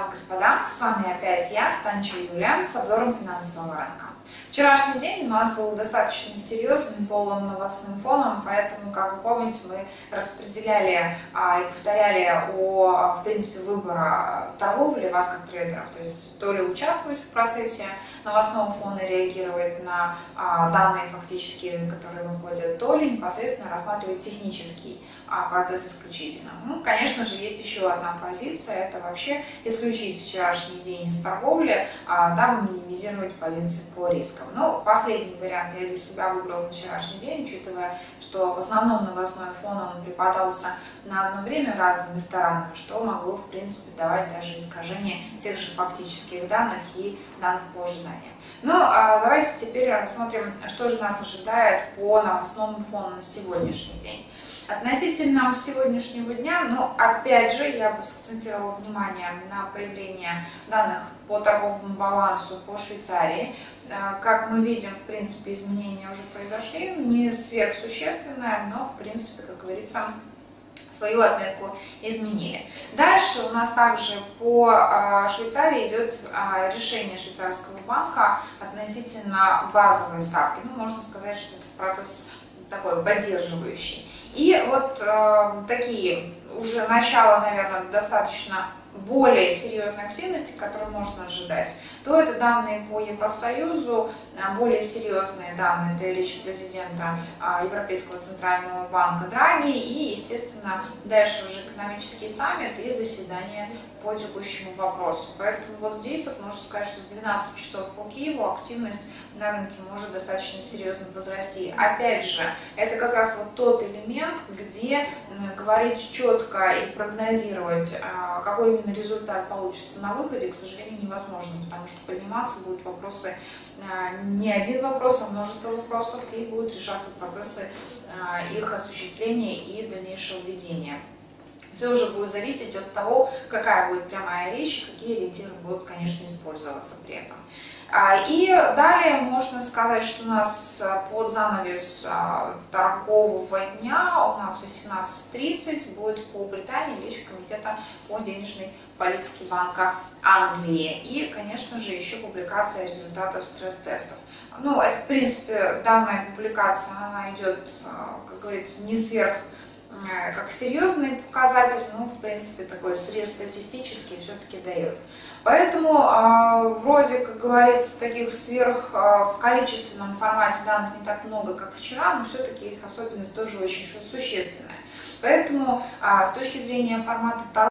дамы и господа, с вами опять я, Станчева Юлия, с обзором финансового рынка. Вчерашний день у нас был достаточно серьезным, полным новостным фоном, поэтому, как вы помните, мы распределяли и повторяли в принципе, выбора торговли вас как трейдеров, то есть то ли участвовать в процессе новостного фона и реагировать на данные фактические, которые выходят, то ли непосредственно рассматривать технический процесс исключительно. Ну, конечно же, есть еще одна позиция, это вообще исключить вчерашний день из торговли, дабы минимизировать позиции по рискам. Но последний вариант я для себя выбрал на вчерашний день, учитывая, что в основном новостной фон он преподался на одно время разными сторонами, что могло, в принципе, давать даже искажение тех же фактических данных и данных по ожиданиям. Но давайте теперь рассмотрим, что же нас ожидает по новостному фону на сегодняшний день. Относительно сегодняшнего дня, но опять же, я бы сакцентировала внимание на появление данных по торговому балансу по Швейцарии. Как мы видим, в принципе, изменения уже произошли, не сверхсущественные, но, в принципе, как говорится, свою отметку изменили. Дальше у нас также по Швейцарии идет решение швейцарского банка относительно базовой ставки. Ну, можно сказать, что это процесс такой поддерживающий. И вот такие уже начало, наверное, достаточно более серьезной активности, которую можно ожидать, то это данные по Евросоюзу, более серьезные данные, это речь президента Европейского центрального банка Драги и, естественно, дальше уже экономический саммит и заседание по текущему вопросу. Поэтому вот здесь вот можно сказать, что с 12 часов по Киеву активность на рынке может достаточно серьезно возрасти. Опять же, это как раз вот тот элемент, где говорить четко и прогнозировать, какой именно результат получится на выходе, к сожалению, невозможно, потому что подниматься будут вопросы, не один вопрос, а множество вопросов, и будут решаться процессы их осуществления и дальнейшего ведения. Все уже будет зависеть от того, какая будет прямая речь и какие ориентиры будут, конечно, использоваться при этом. И далее можно сказать, что у нас под занавес торгового дня у нас 18:30 будет по Британии речь Комитета по денежной политике Банка Англии. И, конечно же, еще публикация результатов стресс-тестов. Ну, это, в принципе, данная публикация, она идет, как говорится, не сверх как серьезный показатель, но в принципе такой срез статистический все-таки дает. Поэтому вроде, как говорится, таких сверх в количественном формате данных не так много, как вчера, но все-таки их особенность тоже очень существенная. Поэтому с точки зрения формата торгов,